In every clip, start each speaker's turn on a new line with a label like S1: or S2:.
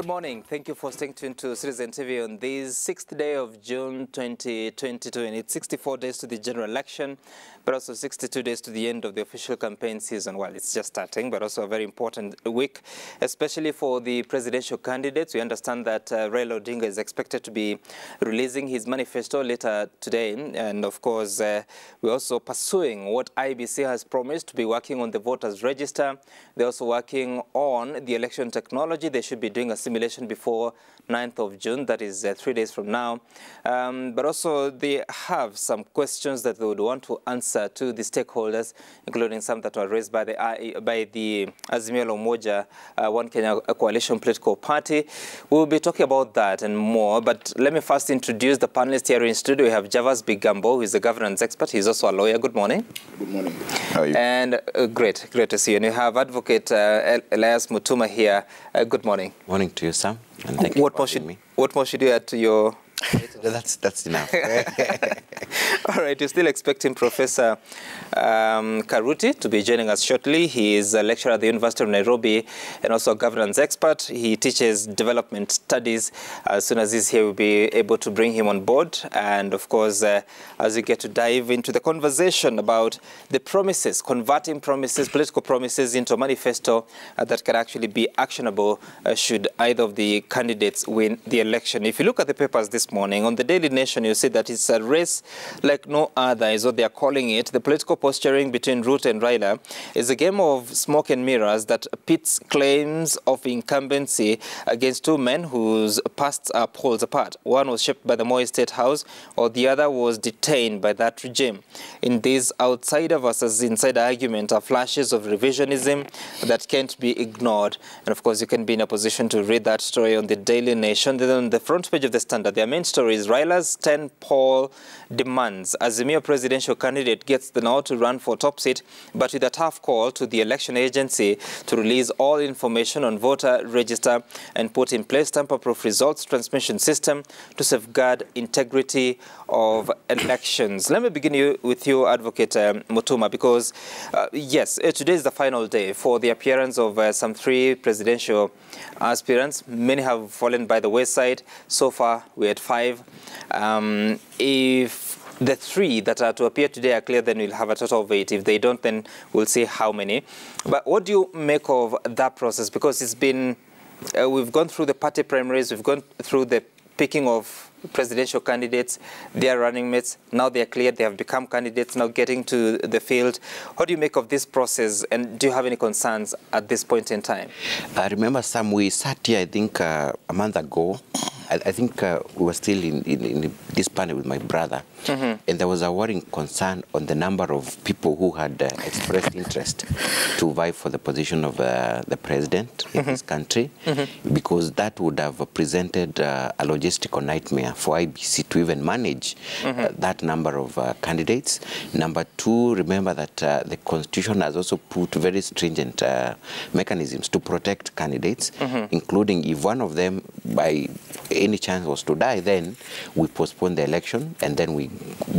S1: Good morning. Thank you for staying tuned to Citizen TV on this 6th day of June 2022. And it's 64 days to the general election, but also 62 days to the end of the official campaign season. Well, it's just starting, but also a very important week, especially for the presidential candidates. We understand that Raila Odinga is expected to be releasing his manifesto later today. And of course, we're also pursuing what IEBC has promised to be working on the voters register. They're also working on the election technology. They should be doing a simulation before 9th of June, that is 3 days from now. But also they have some questions that they would want to answer to the stakeholders, including some that were raised by the Azimio la Umoja, One Kenya Coalition political party. We'll be talking about that and more, but let me first introduce the panelists here in studio. We have Javas Bigambo, who is a governance expert. He's also a lawyer. Good morning.
S2: Good morning. How are you?
S1: And great to see you. And you have Advocate Elias Mutuma here. Good morning.
S3: Morning to you, Sam. And thank you for having me.
S1: What more should you add to your...
S3: That's enough.
S1: All right, we're still expecting Professor Karuti to be joining us shortly. He is a lecturer at the University of Nairobi and also a governance expert. He teaches development studies. As soon as he's here, we'll be able to bring him on board. And of course, as we get to dive into the conversation about the promises, converting promises, political promises into a manifesto that can actually be actionable should either of the candidates win the election. If you look at the papers this morning, on the Daily Nation, you see that it's a race like no other, is what they are calling it. The political posturing between Ruto and Raila is a game of smoke and mirrors that pits claims of incumbency against two men whose pasts are poles apart. One was shaped by the Moi State House, while the other was detained by that regime. In this outsider versus insider argument are flashes of revisionism that can't be ignored. And of course, you can be in a position to read that story on the Daily Nation. Then on the front page of the Standard, their main story is Raila's 10 poll demands. Azimio presidential candidate gets the nod to run for top seat, but with a tough call to the election agency to release all information on voter register and put in place tamper-proof results transmission system to safeguard integrity of elections. Let me begin with you, Advocate Mutuma, because yes, today is the final day for the appearance of some 3 presidential aspirants. Many have fallen by the wayside. So far, we had 5. If the 3 that are to appear today are clear, then we'll have a total of 8. If they don't, then we'll see how many. But what do you make of that process? Because it's been, we've gone through the party primaries, we've gone through the picking of presidential candidates, their running mates. Now they're cleared, they have become candidates, now getting to the field. What do you make of this process, and do you have any concerns at this point in time?
S3: I remember, Sam, we sat here, I think, a month ago. I think we were still in this panel with my brother, and there was a worrying concern on the number of people who had expressed interest to vie for the position of the president in this country, because that would have presented a logistical nightmare for IEBC to even manage that number of candidates. Number 2, remember that the Constitution has also put very stringent mechanisms to protect candidates, including if one of them, by any chance, was to die, then we postpone the election and then we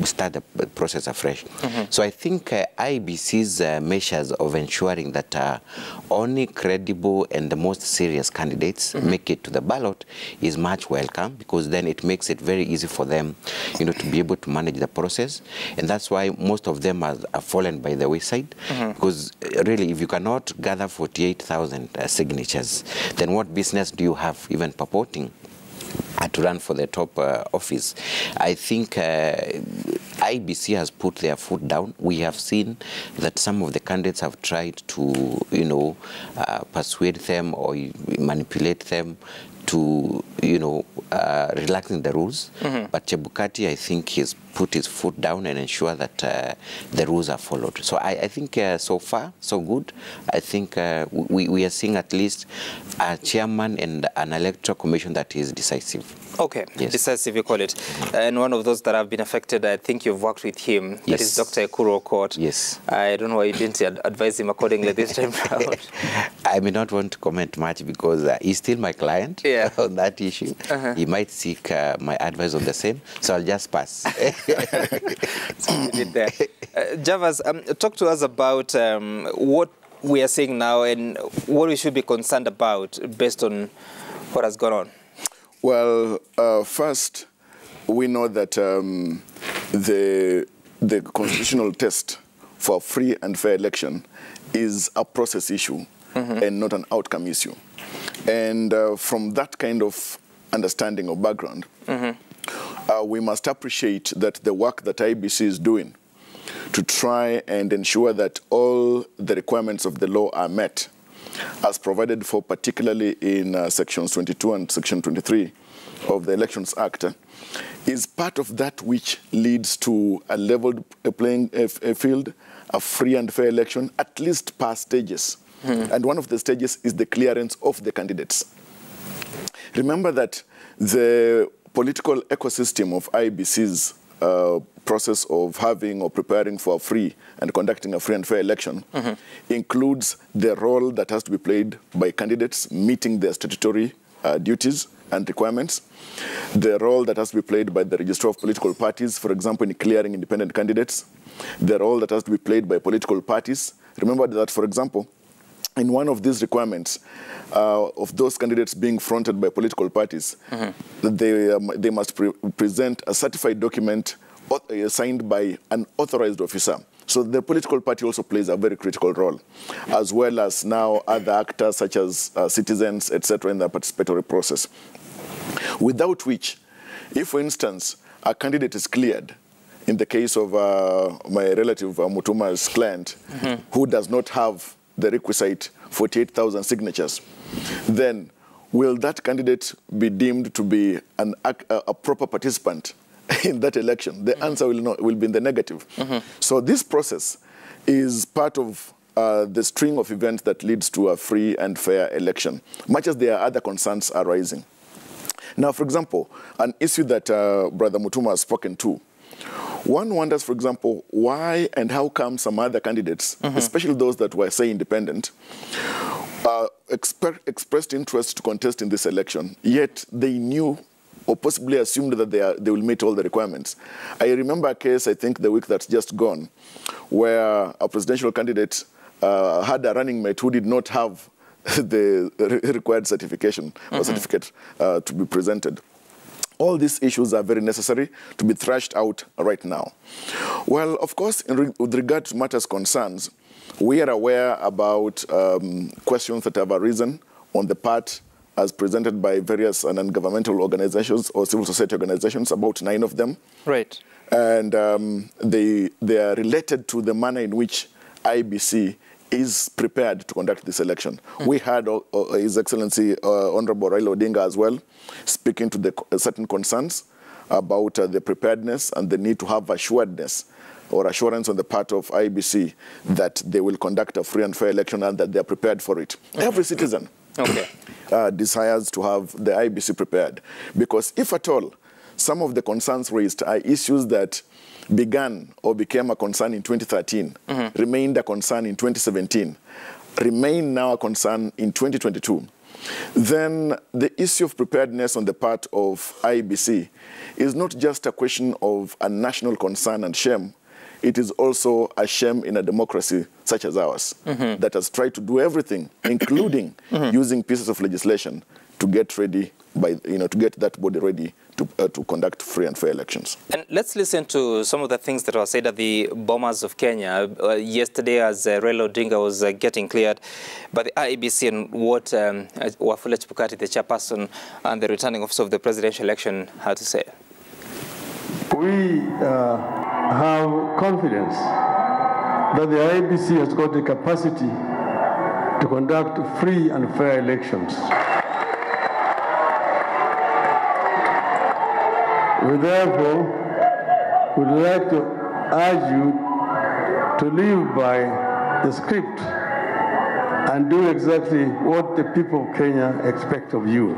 S3: start the process afresh. So I think IEBC's measures of ensuring that only credible and the most serious candidates make it to the ballot is much welcome, because then it makes it very easy for them, you know, to be able to manage the process. And that's why most of them have fallen by the wayside, because really, if you cannot gather 48,000 signatures, then what business do you have even purporting to run for the top office? I think IEBC has put their foot down. We have seen that some of the candidates have tried to, you know, persuade them or manipulate them to, you know, relaxing the rules. But Chebukati, I think, he's put his foot down and ensure that the rules are followed. So I think so far, so good. I think we are seeing at least a chairman and an electoral commission that is decisive.
S1: Okay, yes. Decisive, you call it. And one of those that have been affected, I think you've worked with him. Yes. That is Dr. Ekuru Aukot.
S3: Yes.
S1: I don't know why you didn't advise him accordingly this time around.
S3: I may not want to comment much because he's still my client on that issue. He might seek my advice on the same, so I'll just pass.
S1: So you did there. Javas, talk to us about what we are seeing now and what we should be concerned about based on What has gone on?
S2: Well, first, we know that the constitutional test for a free and fair election is a process issue and not an outcome issue. And from that kind of understanding or background, we must appreciate that the work that IEBC is doing to try and ensure that all the requirements of the law are met, as provided for particularly in sections 22 and section 23 of the Elections Act, is part of that which leads to a leveled playing field, a free and fair election, at least per stages. And one of the stages is the clearance of the candidates. Remember that the political ecosystem of IEBC's process of having or preparing for a free and conducting a free and fair election includes the role that has to be played by candidates meeting their statutory duties and requirements, the role that has to be played by the Registrar of Political Parties, for example, in clearing independent candidates, the role that has to be played by political parties. Remember that, for example, in one of these requirements of those candidates being fronted by political parties, they must present a certified document signed by an authorized officer. So the political party also plays a very critical role, as well as now other actors such as citizens, etc., in the participatory process. Without which, if, for instance, a candidate is cleared, in the case of my relative Mutuma's client, who does not have the requisite 48,000 signatures, then will that candidate be deemed to be a proper participant in that election? The answer will be in the negative. So this process is part of the string of events that leads to a free and fair election, much as there are other concerns arising. Now, for example, an issue that Brother Mutuma has spoken to, one wonders, for example, why and how come some other candidates, especially those that were, say, independent, expressed interest to contest in this election, yet they knew or possibly assumed that they will meet all the requirements. I remember a case, I think the week that's just gone, where a presidential candidate had a running mate who did not have the required certification or certificate to be presented. All these issues are very necessary to be thrashed out right now. Well, of course, with regard to matters concerns, we are aware about questions that have arisen on the part as presented by various non-governmental organizations or civil society organizations, about 9 of them.
S1: Right.
S2: And they are related to the manner in which IEBC is prepared to conduct this election. We had His Excellency Honorable Raila Odinga as well, speaking to the certain concerns about the preparedness and the need to have assuredness or assurance on the part of IEBC that they will conduct a free and fair election and that they are prepared for it. Every citizen desires to have the IEBC prepared, because if at all some of the concerns raised are issues that began or became a concern in 2013, remained a concern in 2017, remain now a concern in 2022, then the issue of preparedness on the part of IEBC is not just a question of a national concern and shame. It is also a shame in a democracy such as ours that has tried to do everything, including using pieces of legislation to get ready to get that body ready to conduct free and fair elections. And
S1: let's listen to some of the things that were said at the Bomas of Kenya yesterday as Raila Odinga was getting cleared by the IEBC and what Wafula Chebukati, the chairperson and the returning officer of the presidential election, had to say.
S4: We have confidence that the IEBC has got the capacity to conduct free and fair elections. We therefore would like to urge you to live by the script and do exactly what the people of Kenya expect of you.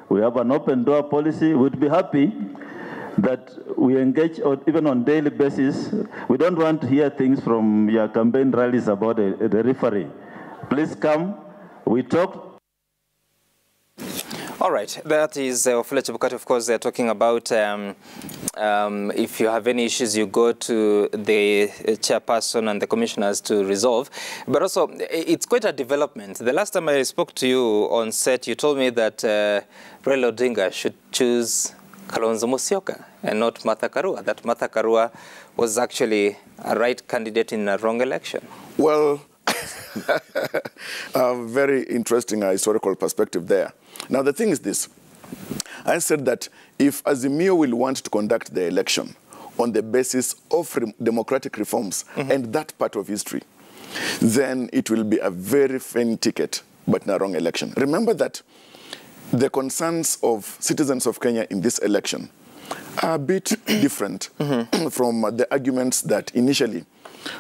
S5: We have an open door policy. We'd be happy that we engage even on daily basis. We don't want to hear things from your campaign rallies about the referee. Please come, we talk. All
S1: right, that is Wafula Chebukati, of course, talking about if you have any issues, you go to the chairperson and the commissioners to resolve. But also, it's quite a development. The last time I spoke to you on set, you told me that Raila Odinga should choose Kalonzo Musyoka and not Martha Karua, that Martha Karua was actually a right candidate in a wrong election.
S2: Well, a very interesting historical perspective there. Now, the thing is this. I said that if Azimio will want to conduct the election on the basis of democratic reforms and that part of history, then it will be a very faint ticket, but in a wrong election. Remember that the concerns of citizens of Kenya in this election are a bit different from the arguments that initially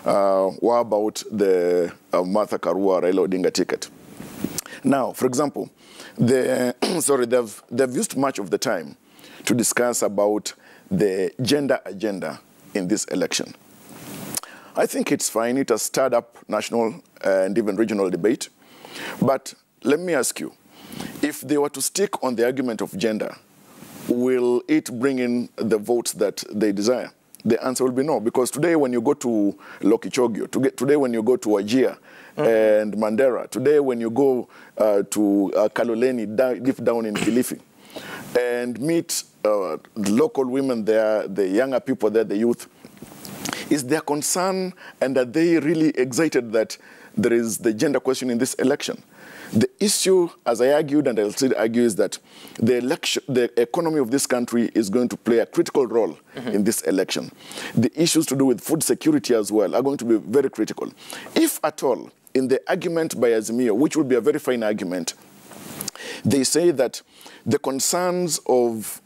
S2: were about the Martha Karua Raila Odinga ticket. Now, for example, they've used much of the time to discuss about the gender agenda in this election. I think it's fine. It has stirred up national and even regional debate. But let me ask you, if they were to stick on the argument of gender, will it bring in the votes that they desire? The answer will be no, because today when you go to Lokichogio, today when you go to Wajir and Mandera, today when you go to Kaloleni, deep down in Kilifi, and meet the local women there, the younger people there, the youth, is their concern, and are they really excited that there is the gender question in this election? The issue, as I argued, and I'll still argue, is that the economy of this country is going to play a critical role in this election. The issues to do with food security as well are going to be very critical. If at all, in the argument by Azimio, which would be a very fine argument, they say that the concerns of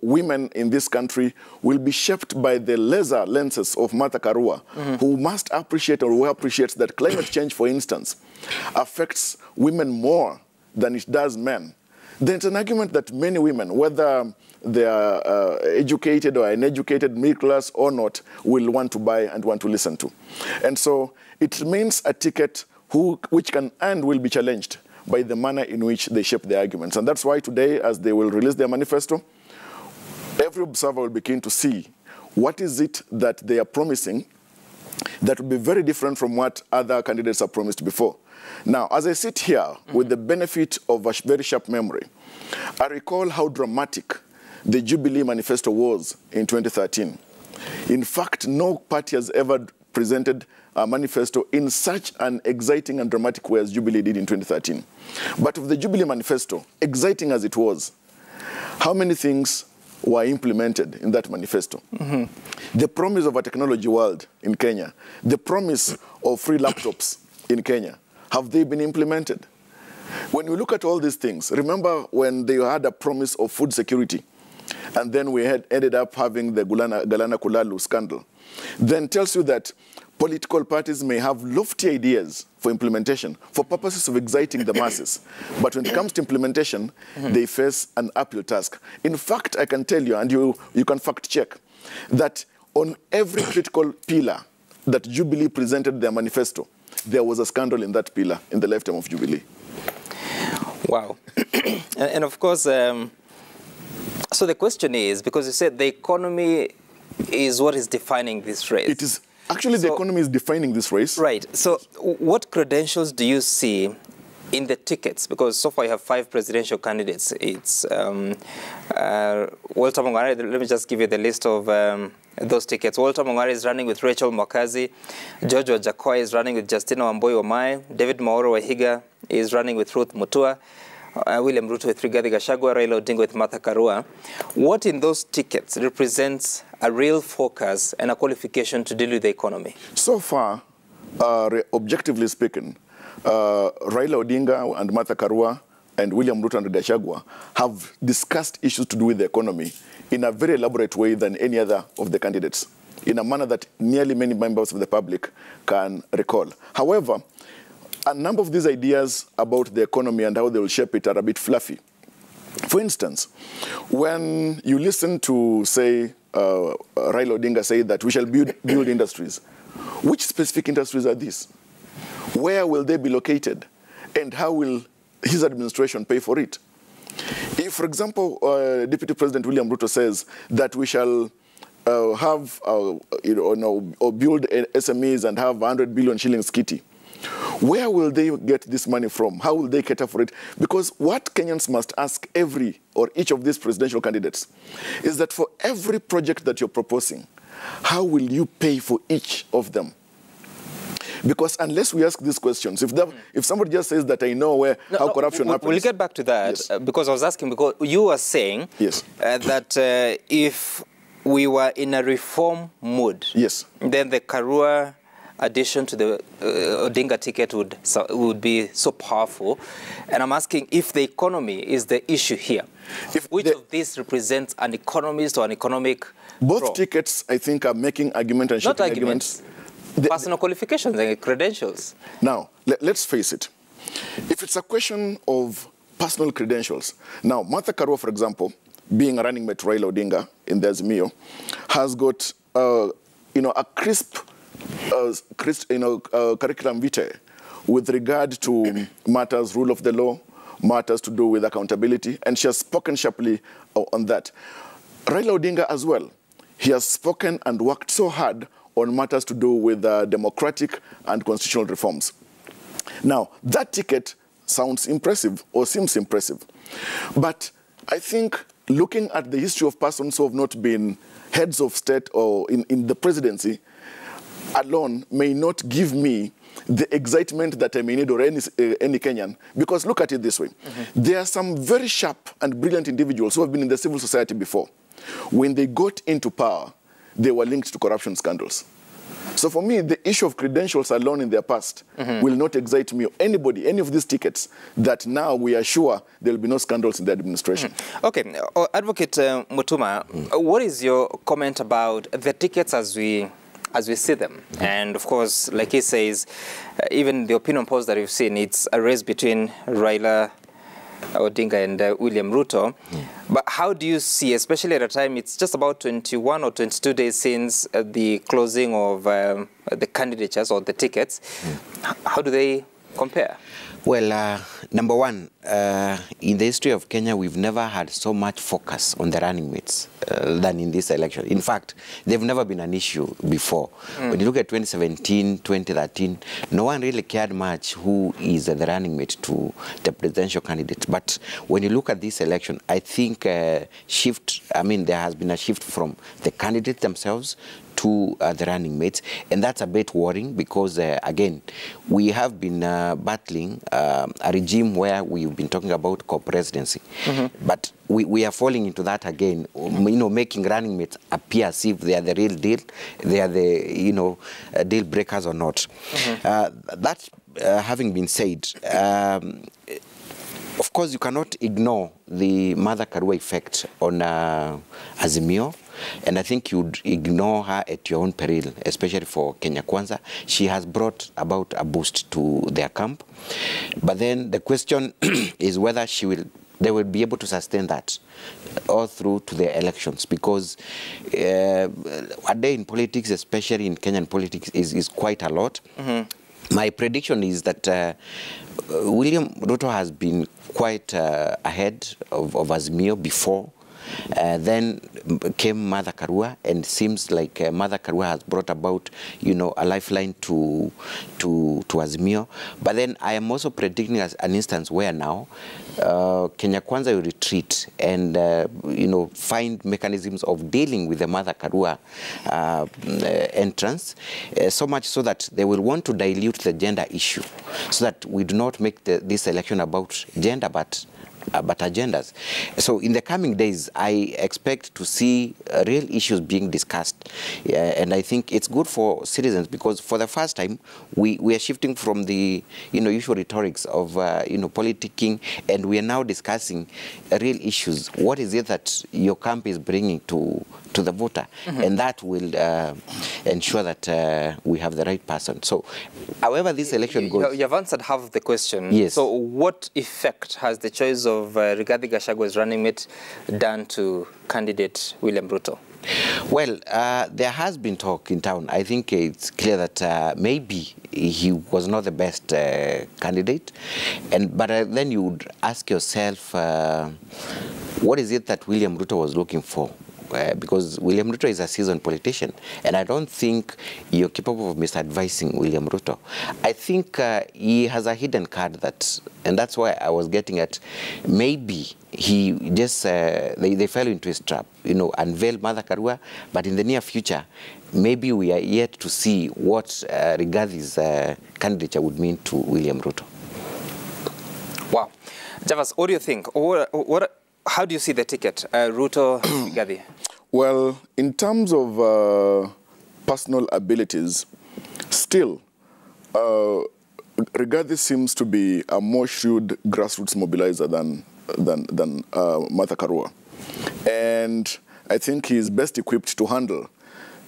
S2: women in this country will be shaped by the lesser lenses of Martha Karua, who must appreciate, or who appreciates, that climate change, for instance, affects women more than it does men. Then it's an argument that many women, whether they are educated or uneducated, middle class or not, will want to buy and want to listen to. And so it remains a ticket which can and will be challenged by the manner in which they shape their arguments. And that's why today, as they will release their manifesto, every observer will begin to see what is it that they are promising that will be very different from what other candidates have promised before. Now, as I sit here with the benefit of a very sharp memory, I recall how dramatic the Jubilee manifesto was in 2013. In fact, no party has ever presented a manifesto in such an exciting and dramatic way as Jubilee did in 2013. But of the Jubilee manifesto, exciting as it was, how many things were implemented in that manifesto? The promise of a technology world in Kenya, the promise of free laptops in Kenya, have they been implemented? When we look at all these things, remember when they had a promise of food security, and then we ended up having the Galana Kulalu scandal, then tells you that political parties may have lofty ideas for implementation for purposes of exciting the masses. But when it comes to implementation, they face an uphill task. In fact, I can tell you, and you can fact check, that on every critical pillar that Jubilee presented their manifesto, there was a scandal in that pillar in the lifetime of Jubilee.
S1: Wow. and of course, so the question is, because you said the economy is what is defining this race.
S2: It is. Actually, the economy is defining this race.
S1: Right. So what credentials do you see in the tickets? Because so far you have 5 presidential candidates. It's Walter Mong'are. Let me just give you the list of those tickets. Walter Mong'are is running with Rachel Mwakazi. George Wajakoya is running with Justina Wambui Wamae. David Maoro Wahiga is running with Ruth Mutua. William Ruto with Rigathi Gachagua, Raila Odinga with Martha Karua. What in those tickets represents a real focus and a qualification to deal with the economy?
S2: So far, objectively speaking, Raila Odinga and Martha Karua and William Ruto and Gachagua have discussed issues to do with the economy in a very elaborate way than any other of the candidates, in a manner that nearly many members of the public can recall. However, a number of these ideas about the economy and how they will shape it are a bit fluffy. For instance, when you listen to, say, Raila Odinga say that we shall build industries, which specific industries are these? Where will they be located? And how will his administration pay for it? If, for example, Deputy President William Ruto says that we shall have, or build SMEs and have 100 billion shillings kitty, where will they get this money from? How will they cater for it? Because what Kenyans must ask every or each of these presidential candidates is that for every project that you're proposing, how will you pay for each of them? Because unless we ask these questions, if somebody just says that I know how corruption happens...
S1: We'll get back to that, yes. Because I was asking, because you were saying
S2: yes.
S1: That if we were in a reform mood,
S2: yes.
S1: then the Karua addition to the Odinga ticket would be so powerful. And I'm asking if the economy is the issue here. Which of these represents an economist or an economic
S2: Both tickets, I think, are making argument and shaping arguments.
S1: Personal qualifications and credentials.
S2: Now, let's face it. If it's a question of personal credentials, now, Martha Karua, for example, being a running mate Raila Odinga in the Azimio, has got, a crisp, curriculum vitae with regard to matters, rule of the law, matters to do with accountability, and she has spoken sharply on that. Raila Odinga as well, he has spoken and worked so hard on matters to do with democratic and constitutional reforms. Now, that ticket sounds impressive or seems impressive. But I think looking at the history of persons who have not been heads of state or in the presidency alone may not give me the excitement that I may need or any Kenyan. Because look at it this way. There are some very sharp and brilliant individuals who have been in the civil society before. When they got into power, they were linked to corruption scandals. So for me, the issue of credentials alone in their past will not excite me or anybody, any of these tickets, that now we are sure there will be no scandals in the administration.
S1: Okay, Advocate Mutuma, what is your comment about the tickets as we see them? And of course, like he says, even the opinion polls that we've seen, it's a race between Raila Odinga and William Ruto. But how do you see, especially at a time, it's just about 21 or 22 days since the closing of the candidatures or the tickets, how do they compare?
S3: Well, number one, in the history of Kenya, we've never had so much focus on the running mates than in this election. In fact, they've never been an issue before. When you look at 2017, 2013, no one really cared much who is the running mate to the presidential candidate. But when you look at this election, I think there has been a shift from the candidates themselves to the running mates, and that's a bit worrying because, again, we have been battling a regime where we've been talking about co-presidency, but we are falling into that again, making running mates appear as if they are the real deal, they are the, deal breakers or not. That having been said, of course, you cannot ignore the Martha Karua effect on Azimio. And I think you'd ignore her at your own peril, especially for Kenya Kwanza. She has brought about a boost to their camp. But then the question is whether they will be able to sustain that all through to the elections. Because a day in politics, especially in Kenyan politics, is quite a lot. My prediction is that William Ruto has been quite ahead of Azimio before. Then came Martha Karua, and seems like Martha Karua has brought about, a lifeline to Azimio. But then I am also predicting as an instance where now Kenya Kwanza will retreat and, find mechanisms of dealing with the Martha Karua entrance, so much so that they will want to dilute the gender issue, so that we do not make this election about gender, but agendas. So in the coming days, I expect to see real issues being discussed. And I think it's good for citizens because for the first time, we are shifting from the usual rhetorics of politicking, and we are now discussing real issues. What is it that your camp is bringing to the voter? And that will ensure that we have the right person. So however this election goes...
S1: You've answered half of the question.
S3: Yes.
S1: So what effect has the choice of Rigathi Gachagua's running mate done to candidate William Ruto?
S3: Well, there has been talk in town. I think it's clear that maybe he was not the best candidate. But then you would ask yourself, what is it that William Ruto was looking for? Because William Ruto is a seasoned politician, and I don't think you're capable of misadvising William Ruto. I think he has a hidden card and that's why I was getting at, maybe he just, they fell into his trap, unveil Martha Karua, but in the near future, maybe we are yet to see what Rigathi's candidature would mean to William Ruto.
S1: Wow. Javas, what do you think? How do you see the ticket, Ruto, Rigathi?
S2: Well, in terms of personal abilities, still, Rigathi seems to be a more shrewd grassroots mobilizer than Martha Karua. And I think he's best equipped to handle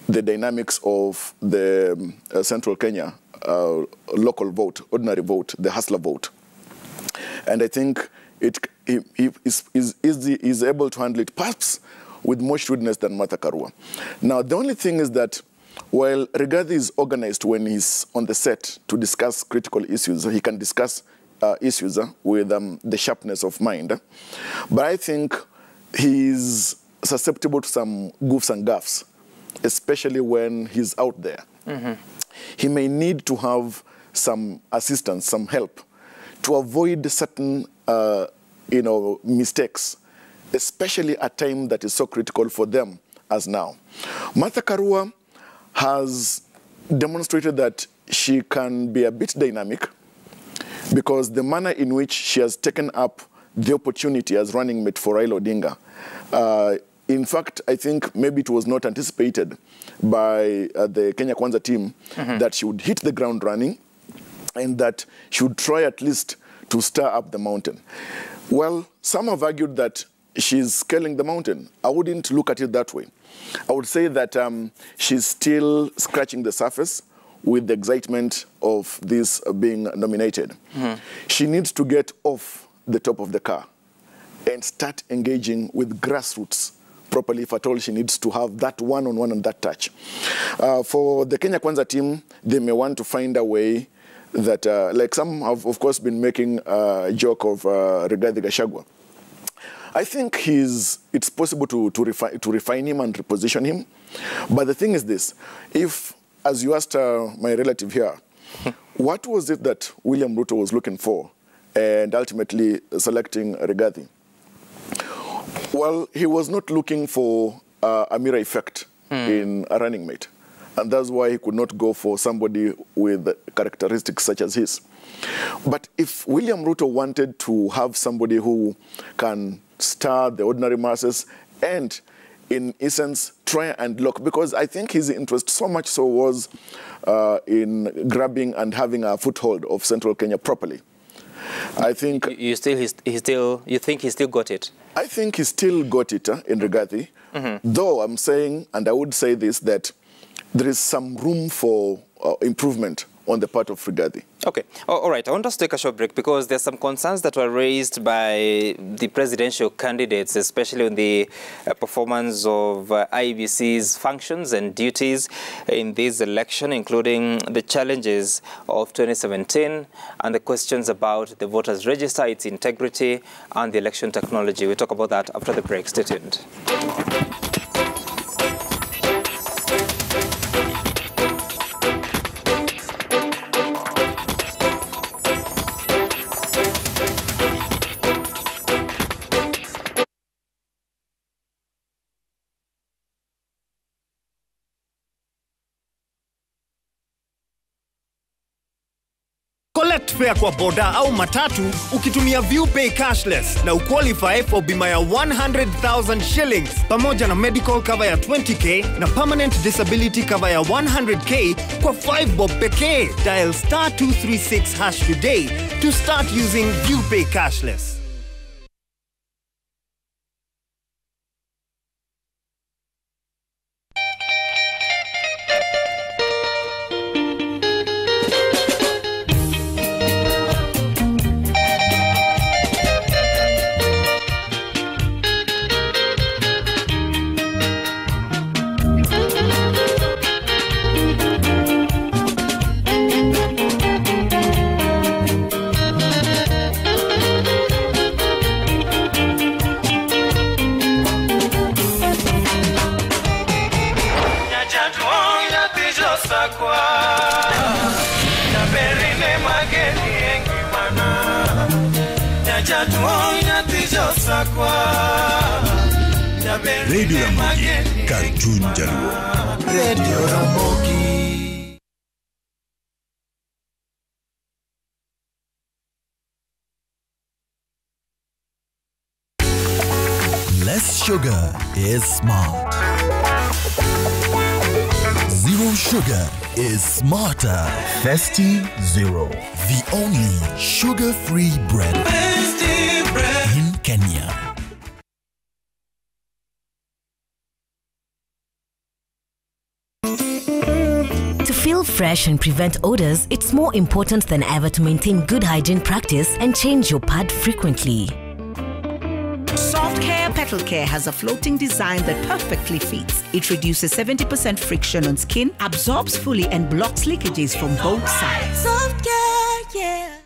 S2: the dynamics of the Central Kenya local vote, ordinary vote, the hustler vote. And I think he is able to handle it perhaps with more shrewdness than Martha Karua. Now, the only thing is that while Rigathi is organized when he's on the set to discuss critical issues, he can discuss issues with the sharpness of mind. But I think he's susceptible to some goofs and gaffes, especially when he's out there. Mm-hmm. He may need to have some assistance, some help, to avoid certain mistakes, especially at a time that is so critical for them as now. Martha Karua has demonstrated that she can be a bit dynamic because the manner in which she has taken up the opportunity as running mate for Raila Odinga. In fact, I think maybe it was not anticipated by the Kenya Kwanza team that she would hit the ground running and that she would try at least to stir up the mountain. Well, some have argued that she's scaling the mountain. I wouldn't look at it that way. I would say that she's still scratching the surface with the excitement of this being nominated. Mm-hmm. She needs to get off the top of the car and start engaging with grassroots properly. If at all she needs to have that one-on-one and that touch. For the Kenya Kwanza team, they may want to find a way that, like some have, of course, been making a joke of Rigathi Gachagua. I think it's possible to refine him and reposition him. But the thing is this, if, as you asked my relative here, what was it that William Ruto was looking for and ultimately selecting Rigathi? Well, he was not looking for a mirror effect in a running mate. And that's why he could not go for somebody with characteristics such as his. But if William Ruto wanted to have somebody who can stir the ordinary masses and, in essence, try and lock, because I think his interest so much so was in grabbing and having a foothold of Central Kenya properly. I think
S1: you think he still got it.
S2: I think he still got it in Rigathi, though I'm saying, and I would say this, that there is some room for improvement on the part of Rigathi. Okay.
S1: All right. I want us to take a short break because there's some concerns that were raised by the presidential candidates, especially on the performance of IEBC's functions and duties in this election, including the challenges of 2017 and the questions about the voters' register, its integrity, and the election technology. We'll talk about that after the break. Stay tuned.
S6: Collect fare kwa boda au matatu ukitumia ViewPay cashless na uqualify for bima ya 100,000 shillings pamoja na medical cover ya 20k na permanent disability cover ya 100k kwa 5 bob pekee. Dial *236# today to start using ViewPay cashless.
S7: Radio Ramogi, Kartun Jaluo. Radio Ramogi. Less sugar is smart. Zero sugar is smarter. Festy Zero, the only sugar-free bread in Kenya.
S8: To feel fresh and prevent odors, it's more important than ever to maintain good hygiene practice and change your pad frequently.
S9: Soft Care Petal Care has a floating design that perfectly fits. It reduces 70% friction on skin, absorbs fully and blocks leakages from both sides.
S10: Soft Care, yeah.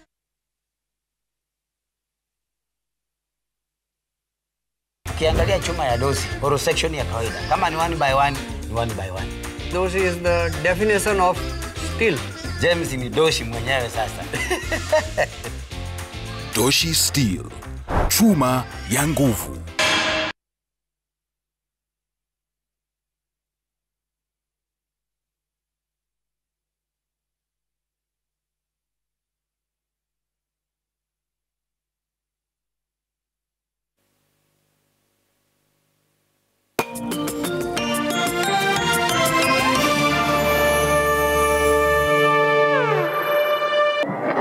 S11: Ukiangalia chuma ya dosi, oral section ya kawaida. Kama ni 1 by 1, ni 1 by 1.
S12: Dosi is the definition of steel.
S11: James ni doshi mwenyewe sasa.
S7: Doshi Steel, chuma ya nguvu.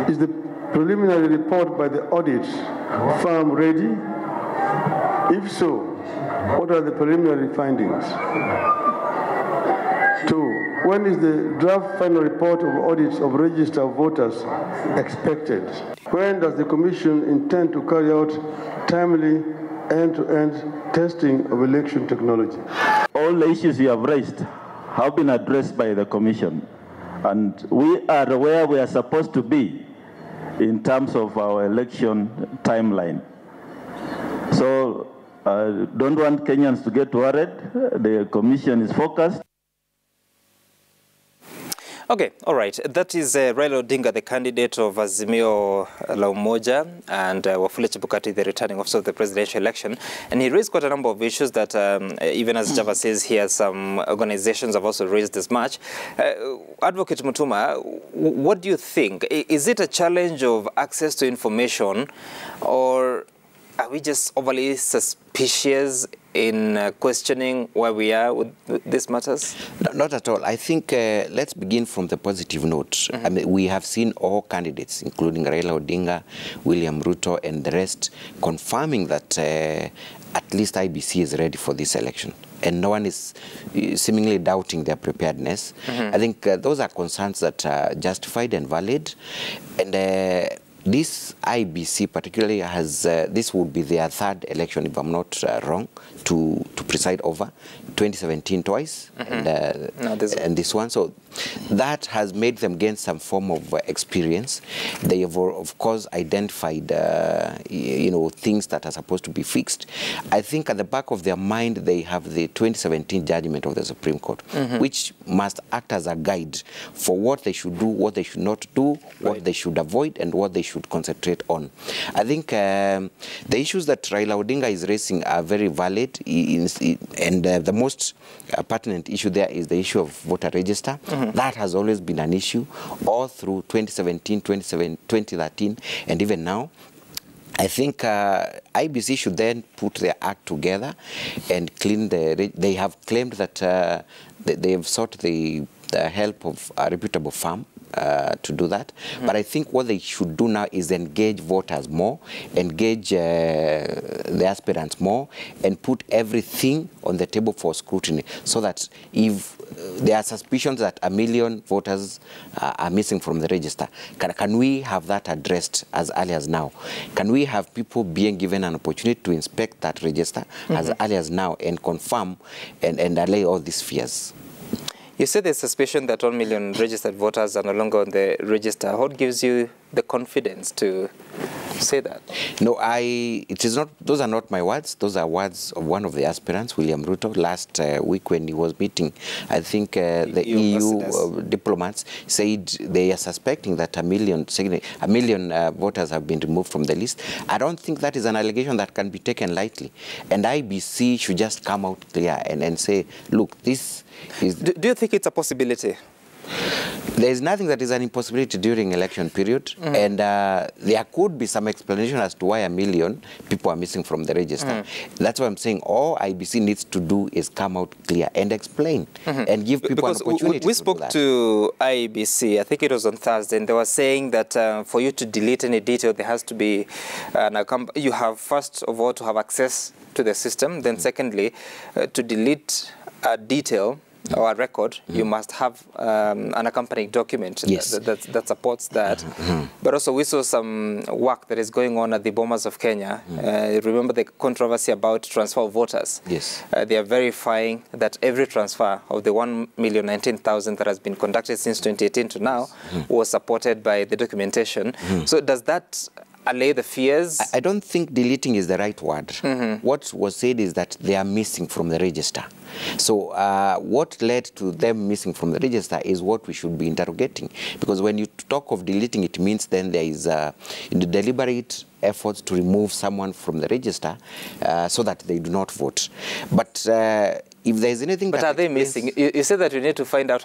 S4: Is the preliminary report by the audit firm ready? If so, what are the preliminary findings? 2. When is the draft final report of audits of register of voters expected? When does the Commission intend to carry out timely end-to-end testing of election technology?
S5: All the issues you have raised have been addressed by the Commission, and we are where we are supposed to be in terms of our election timeline. So don't want Kenyans to get worried. The Commission is focused.
S1: Okay, all right. That is Raila Odinga, the candidate of Azimio la Umoja, and Wafula Chebukati, the returning officer of the presidential election. And he raised quite a number of issues that, even as Java says here, some organizations have also raised this much. Advocate Mutuma, what do you think? Is it a challenge of access to information, or are we just overly suspicious in questioning where we are with these matters?
S3: Not at all. I think let's begin from the positive note. I mean, we have seen all candidates, including Raila Odinga, William Ruto, and the rest, confirming that at least IBC is ready for this election. And no one is seemingly doubting their preparedness. I think those are concerns that are justified and valid. And this IBC particularly has, this would be their third election, if I'm not wrong, to preside over. 2017 twice, and this one. So that has made them gain some form of experience. They have, of course, identified, things that are supposed to be fixed. I think at the back of their mind, they have the 2017 judgment of the Supreme Court, which must act as a guide for what they should do, what they should not do, what they should avoid, and what they should concentrate on. I think the issues that Raila Odinga is raising are very valid, and the most pertinent issue there is the issue of voter register. That has always been an issue all through 2017, 2013, and even now. I think IBC should then put their act together and clean they have claimed that they have sought the help of a reputable firm to do that. But I think what they should do now is engage voters more, engage the aspirants more, and put everything on the table for scrutiny, so that if there are suspicions that 1 million voters are missing from the register, can we have that addressed as early as now? Can we have people being given an opportunity to inspect that register as early as now and confirm and allay all these fears?
S1: You said there's suspicion that 1 million registered voters are no longer on the register. What gives you the confidence to say that?
S3: No, it is not. Those are not my words. Those are words of one of the aspirants, William Ruto, last week when he was meeting. I think the EU diplomats said they are suspecting that a million voters have been removed from the list. I don't think that is an allegation that can be taken lightly. And IBC should just come out clear and say, look, this is...
S1: Do you think it's a possibility?
S3: There is nothing that is an impossibility during election period, and there could be some explanation as to why 1 million people are missing from the register. That's why I'm saying all IBC needs to do is come out clear and explain and give people an opportunity.
S1: We spoke to IBC, I think it was on Thursday, and they were saying that for you to delete any detail, there has to be you have first of all to have access to the system. Then secondly, to delete a detail or a record, you must have an accompanying document that supports that. But also we saw some work that is going on at the Bomas of Kenya. Remember the controversy about transfer of voters?
S3: Yes.
S1: They are verifying that every transfer of the 1,019,000 that has been conducted since 2018 to now was supported by the documentation. So does that allay the fears?
S3: I don't think deleting is the right word. What was said is that they are missing from the register. So what led to them missing from the register is what we should be interrogating. Because when you talk of deleting, it means then there is deliberate efforts to remove someone from the register so that they do not vote. But if there is anything
S1: but are they missing? You said that you need to find out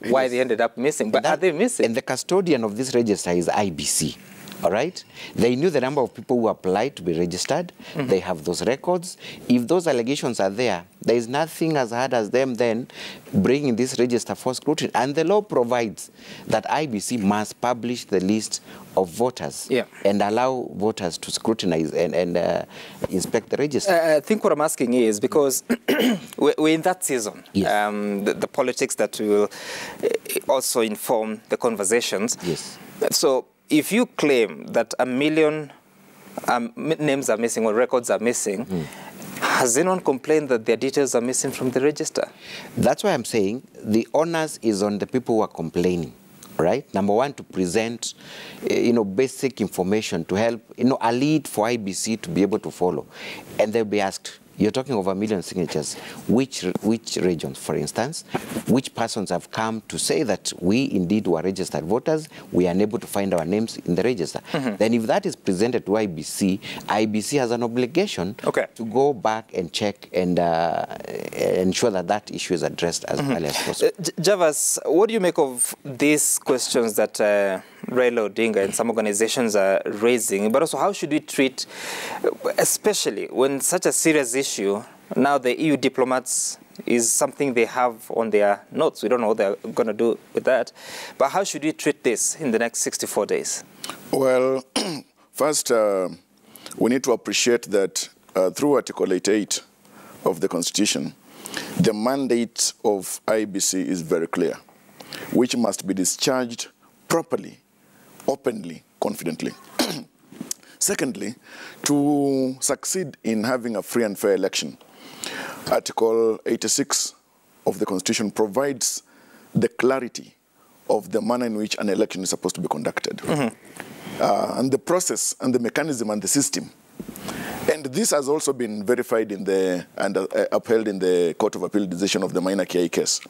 S1: why they ended up missing, but are they missing?
S3: And the custodian of this register is IBC. All right? They knew the number of people who applied to be registered. They have those records. If those allegations are there, there is nothing as hard as them then bringing this register for scrutiny. And the law provides that IBC must publish the list of voters and allow voters to scrutinize and inspect the register.
S1: I think what I'm asking is because we're in that season, the politics that will also inform the conversations.
S3: Yes.
S1: So if you claim that 1 million names are missing or records are missing, has anyone complained that their details are missing from the register?
S3: That's why I'm saying the onus is on the people who are complaining, right? Number one, to present, basic information to help, a lead for IBC to be able to follow. And they'll be asked, you're talking of 1 million signatures. Which regions, for instance, which persons have come to say that we indeed were registered voters, we are unable to find our names in the register. Then if that is presented to IBC, IBC has an obligation to go back and check and ensure that that issue is addressed as early as possible.
S1: Javas, what do you make of these questions that Raila Odinga and some organizations are raising? But also, how should we treat, especially when such a serious issue, now the EU diplomats is something they have on their notes. We don't know what they're going to do with that. But how should we treat this in the next 64 days?
S2: Well, first, we need to appreciate that through Article 88 of the Constitution, the mandate of IBC is very clear, which must be discharged properly, openly, confidently. Secondly, to succeed in having a free and fair election, Article 86 of the Constitution provides the clarity of the manner in which an election is supposed to be conducted. And the process and the mechanism and the system. And this has also been verified in and upheld in the Court of Appeal decision of the Maina Kiai case.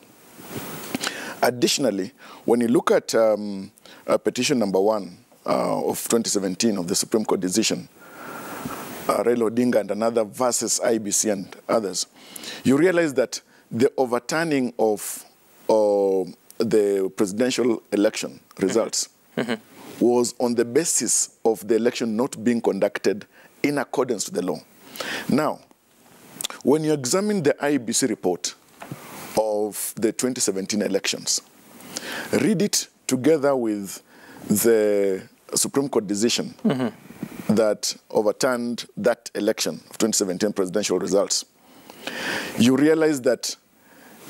S2: Additionally, when you look at petition number 1 of 2017 of the Supreme Court decision, Raila Odinga and another versus IBC and others, you realize that the overturning of the presidential election results was on the basis of the election not being conducted in accordance with the law. Now, when you examine the IBC report of the 2017 elections, read it together with the Supreme Court decision that overturned that election of 2017 presidential results, you realize that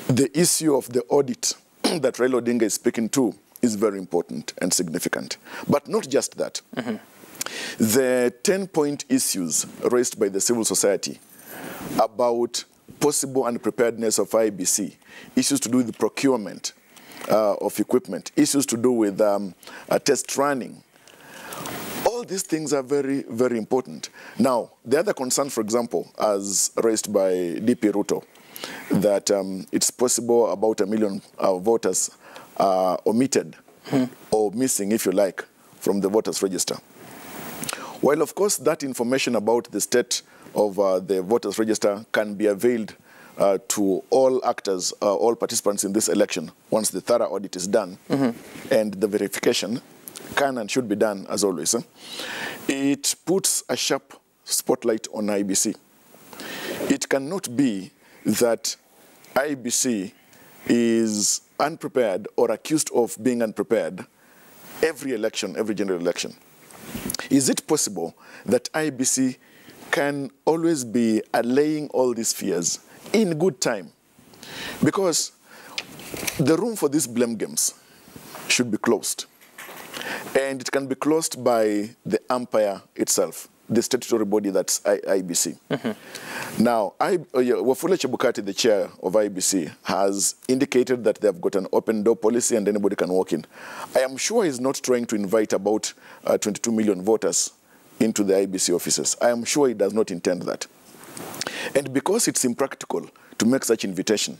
S2: the issue of the audit that Raila Odinga is speaking to is very important and significant. But not just that. The 10-point issues raised by the civil society about possible unpreparedness of IBC, issues to do with the procurement of equipment, issues to do with test running, all All these things are very, very important. Now, the other concern, for example, as raised by DP Ruto, that it's possible about 1 million voters are omitted or missing, if you like, from the voters register. While, of course, that information about the state of the voters register can be availed to all actors, all participants in this election, once the thorough audit is done, and the verification can and should be done, as always. It puts a sharp spotlight on IBC. It cannot be that IBC is unprepared or accused of being unprepared every election, every general election. Is it possible that IBC can always be allaying all these fears in good time? Because the room for these blame games should be closed. And it can be closed by the umpire itself, the statutory body that's IBC. Now, Wafula Chebukati, the chair of IBC, has indicated that they have got an open door policy and anybody can walk in. I am sure he's not trying to invite about 22 million voters into the IBC offices. I am sure he does not intend that. And because it's impractical to make such invitation,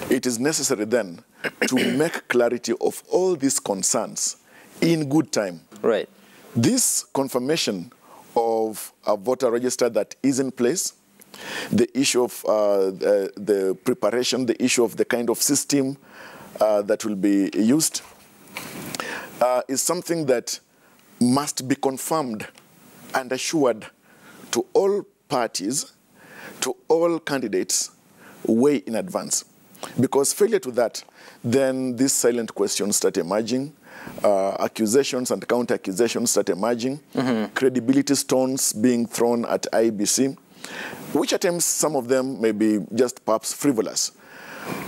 S2: it is necessary then to make clarity of all these concerns in good time.
S1: Right.
S2: This confirmation of a voter register that is in place, the issue of the preparation, the issue of the kind of system that will be used, is something that must be confirmed and assured to all parties, to all candidates, way in advance. Because failure to that, then these silent questions start emerging, accusations and counter-accusations start emerging, credibility stones being thrown at IBC, which at times some of them may be just perhaps frivolous.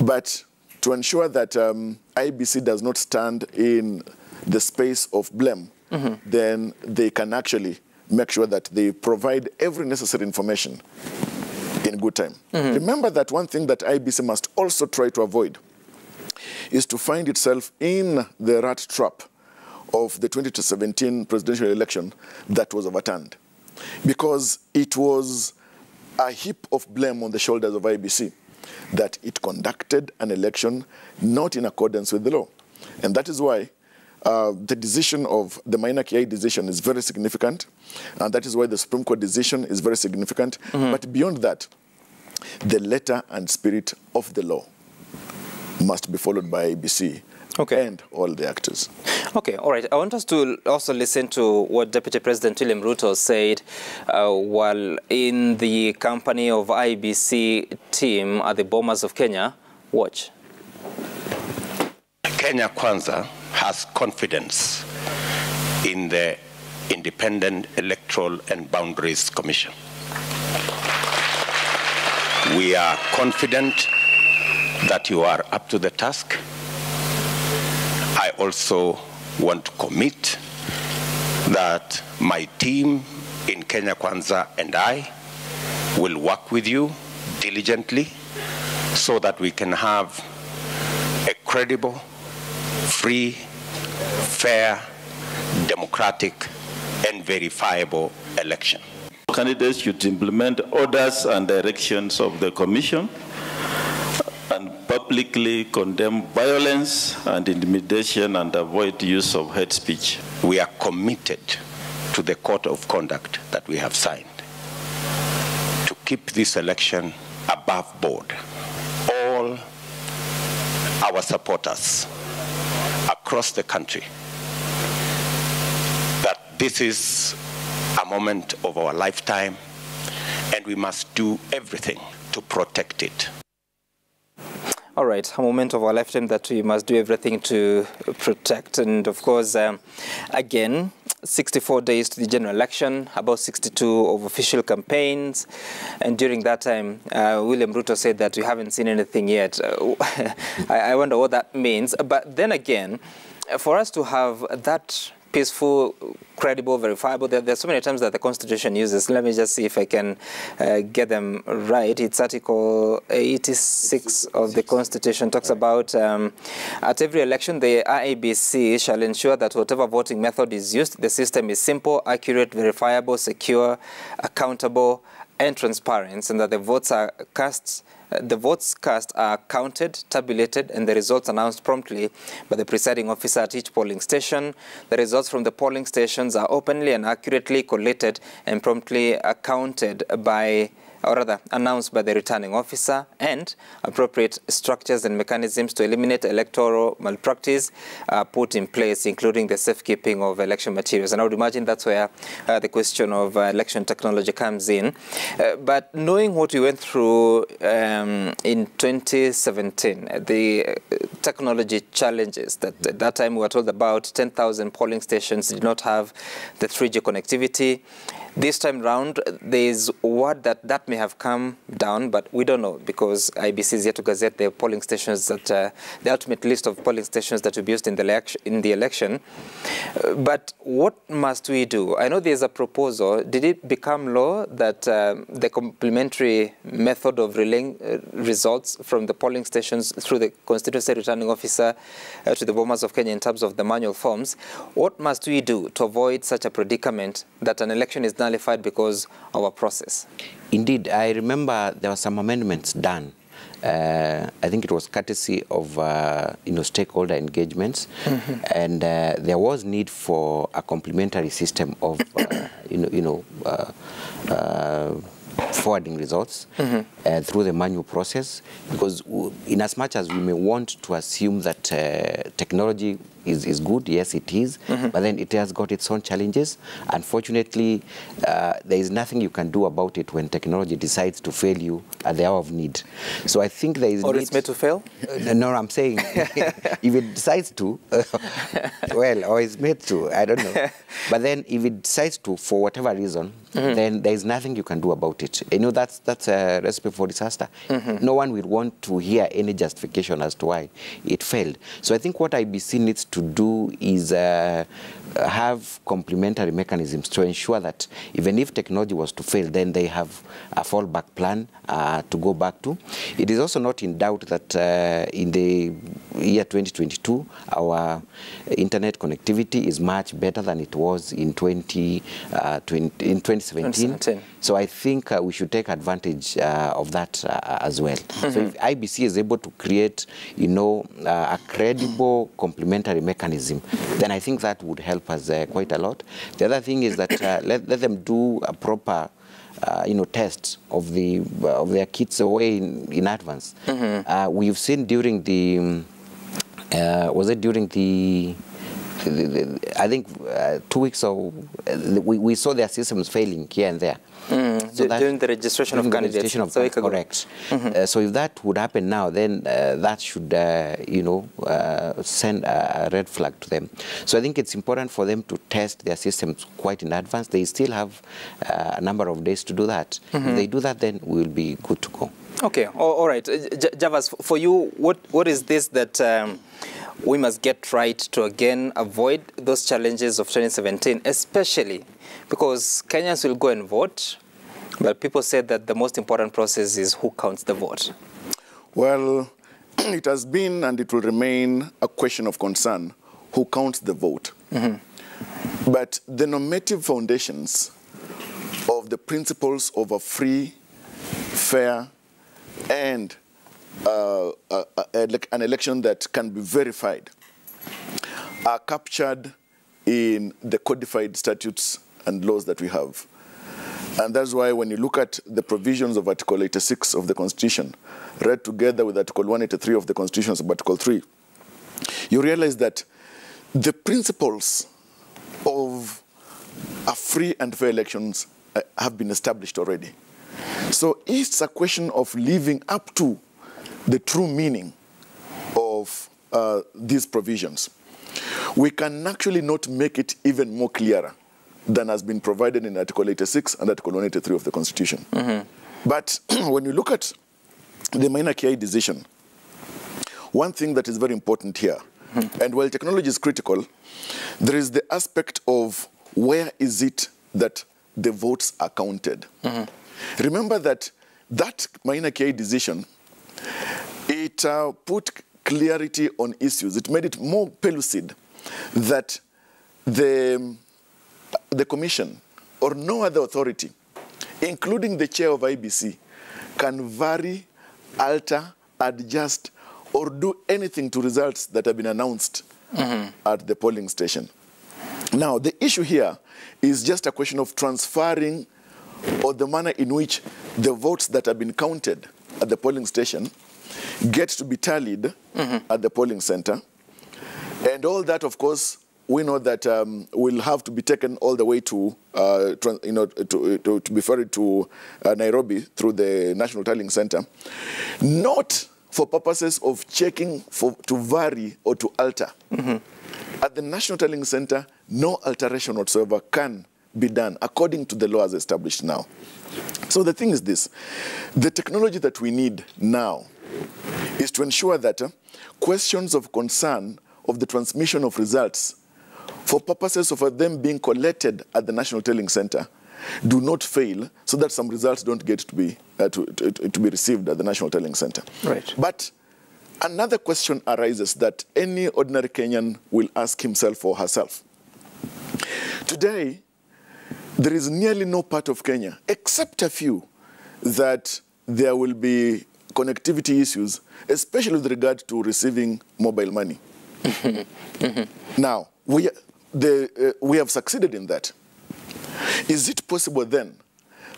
S2: But to ensure that IBC does not stand in the space of blame, then they can actually make sure that they provide every necessary information in good time. Remember that one thing that IBC must also try to avoid is to find itself in the rat trap of the 2017 presidential election that was overturned. Because it was a heap of blame on the shoulders of IBC that it conducted an election not in accordance with the law. And that is why the decision of the Maina Kiai decision is very significant, and that is why the Supreme Court decision is very significant. But beyond that, the letter and spirit of the law must be followed by IBC and all the actors.
S1: Okay, all right. I want us to also listen to what Deputy President William Ruto said while in the company of IBC team at the Bomas of Kenya. Watch.
S13: Kenya Kwanza has confidence in the Independent Electoral and Boundaries Commission. We are confident that you are up to the task. I also want to commit that my team in Kenya Kwanza and I will work with you diligently so that we can have a credible, free, fair, democratic, and verifiable election.
S5: Candidates should implement orders and directions of the Commission and publicly condemn violence and intimidation and avoid use of hate speech.
S13: We are committed to the code of conduct that we have signed to keep this election above board. All our supporters across the country, that this is a moment of our lifetime and we must do everything to protect it.
S1: All right, a moment of our lifetime that we must do everything to protect. And of course, again, 64 days to the general election, about 62 of official campaigns. And during that time, William Ruto said that we haven't seen anything yet. I wonder what that means. But then again, for us to have that peaceful, credible, verifiable. There are so many terms that the Constitution uses. Let me just see if I can get them right. It's Article 86 of the Constitution talks about at every election, the IEBC shall ensure that whatever voting method is used, the system is simple, accurate, verifiable, secure, accountable, and transparent, and that the votes are cast. The votes cast are counted, tabulated, and the results announced promptly by the presiding officer at each polling station. The results from the polling stations are openly and accurately collated and promptly accounted by, or rather announced by the returning officer, and appropriate structures and mechanisms to eliminate electoral malpractice are put in place, including the safekeeping of election materials. And I would imagine that's where the question of election technology comes in. But knowing what we went through in 2017, the technology challenges that at that time we were told about 10,000 polling stations did not have the 3G connectivity. This time round, there is word that may have come down, but we don't know because IBC is yet to gazette the polling stations that the ultimate list of polling stations that will be used in the election. But what must we do? I know there is a proposal. Did it become law that the complementary method of relaying results from the polling stations through the constituency returning officer to the Bomas of Kenya in terms of the manual forms? What must we do to avoid such a predicament that an election is nullified because of a process?
S3: Indeed, I remember there were some amendments done. I think it was courtesy of stakeholder engagements, and there was need for a complementary system of forwarding results through the manual process, because in as much as we may want to assume that technology is good, yes it is, but then it has got its own challenges. Unfortunately, there is nothing you can do about it when technology decides to fail you at the hour of need. So I think there is
S1: Or it's made to fail?
S3: No, I'm saying if it decides to, well, or it's made to, I don't know. But then if it decides to, for whatever reason, then there is nothing you can do about it. You know, that's a recipe for disaster. No one will want to hear any justification as to why it failed. So I think what IBC needs to do is have complementary mechanisms to ensure that even if technology was to fail, then they have a fallback plan to go back to. It is also not in doubt that in the year 2022, our internet connectivity is much better than it was in 2017. So I think we should take advantage of that as well. So if IBC is able to create, a credible complementary mechanism, then I think that would help us quite a lot. The other thing is that let them do a proper tests of their kits away in advance. We've seen during the was it during the I think 2 weeks or we saw their systems failing here and there.
S1: So during the registration of candidates.
S3: Correct. So if that would happen now, then that should, send a red flag to them. So I think it's important for them to test their systems quite in advance. They still have a number of days to do that. If they do that, then we'll be good to go.
S1: Okay. All right. Javas, for you, what is this that we must get right to again avoid those challenges of 2017, especially because Kenyans will go and vote, but people said that the most important process is who counts the vote.
S2: Well, it has been and it will remain a question of concern who counts the vote. But the normative foundations of the principles of a free, fair, and an election that can be verified are captured in the codified statutes and laws that we have. And that's why when you look at the provisions of Article 86 of the Constitution, read together with Article 183 of the Constitution of Article 3, you realize that the principles of a free and fair elections have been established already. So it's a question of living up to the true meaning of these provisions. We can actually not make it even more clearer than has been provided in Article 86 and Article 183 of the Constitution. But when you look at the Maina Kiai decision, one thing that is very important here And while technology is critical, there is the aspect of where is it that the votes are counted. Remember that Maina Kiai decision, it put clarity on issues. It made it more pellucid that the commission or no other authority, including the chair of IBC, can vary, alter, adjust, or do anything to results that have been announced at the polling station. Now, the issue here is just a question of transferring or the manner in which the votes that have been counted at the polling station get to be tallied at the polling center. And all that, of course, we know that will have to be taken all the way to, to be ferried to Nairobi through the National Tallying Center, not for purposes of checking to vary or to alter. At the National Tallying Center, no alteration whatsoever can be done according to the law as established now. So the thing is this, the technology that we need now is to ensure that questions of concern of the transmission of results for purposes of them being collected at the National Tallying Center do not fail, so that some results don't get to be received at the National Tallying Center.
S1: Right.
S2: But another question arises that any ordinary Kenyan will ask himself or herself. Today, there is nearly no part of Kenya, except a few, that there will be connectivity issues, especially with regard to receiving mobile money. Now, we have succeeded in that. Is it possible then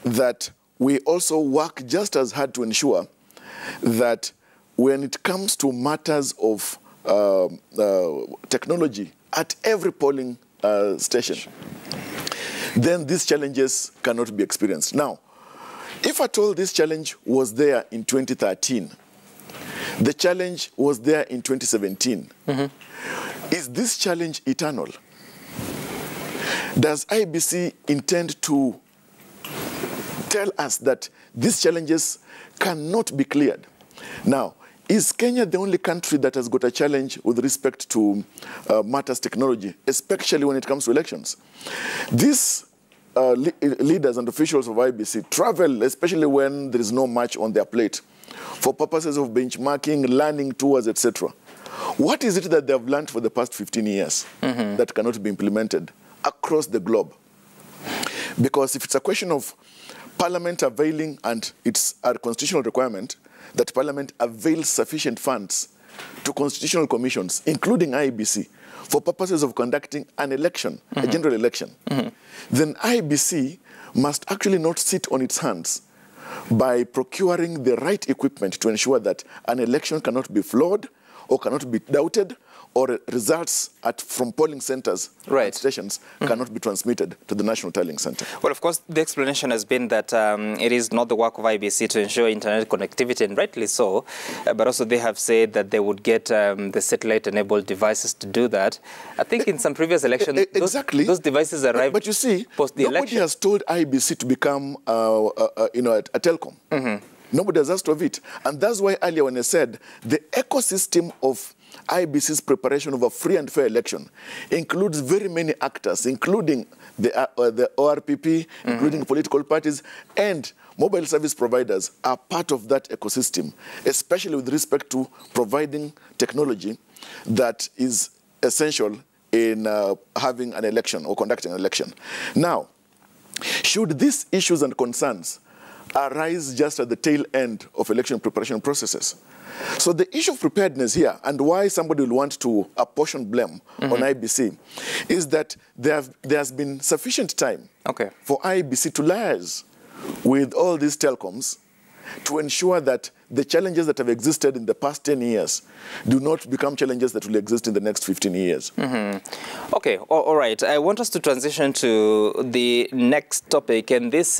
S2: that we also work just as hard to ensure that when it comes to matters of technology at every polling station, then these challenges cannot be experienced? Now, if at all this challenge was there in 2013, the challenge was there in 2017, is this challenge eternal? Does IBC intend to tell us that these challenges cannot be cleared? Now, is Kenya the only country that has got a challenge with respect to matters technology, especially when it comes to elections? These leaders and officials of IBC travel, especially when there is no much on their plate, for purposes of benchmarking, learning tours, etc. What is it that they have learned for the past 15 years that cannot be implemented across the globe? Because if it's a question of Parliament availing, and it's a constitutional requirement that Parliament avails sufficient funds to constitutional commissions, including IBC, for purposes of conducting an election, a general election, then IBC must actually not sit on its hands by procuring the right equipment to ensure that an election cannot be flawed or cannot be doubted, or results from polling centers and stations cannot be transmitted to the National Tallying Center.
S1: Well, of course, the explanation has been that it is not the work of IBC to ensure internet connectivity, and rightly so, but also they have said that they would get the satellite-enabled devices to do that. I think in some previous elections, those devices arrived
S2: but you see,
S1: post the election.
S2: Nobody has told IBC to become a telecom. Nobody has asked of it. And that's why earlier when I said the ecosystem of IBC's preparation of a free and fair election includes very many actors, including the ORPP, including political parties, and mobile service providers are part of that ecosystem, especially with respect to providing technology that is essential in having an election or conducting an election. Now, should these issues and concerns arise just at the tail end of election preparation processes? So the issue of preparedness here, and why somebody will want to apportion blame on IBC, is that there has been sufficient time for IBC to liaise with all these telecoms to ensure that the challenges that have existed in the past 10 years do not become challenges that will exist in the next 15 years.
S1: Okay, all right. I want us to transition to the next topic, and this is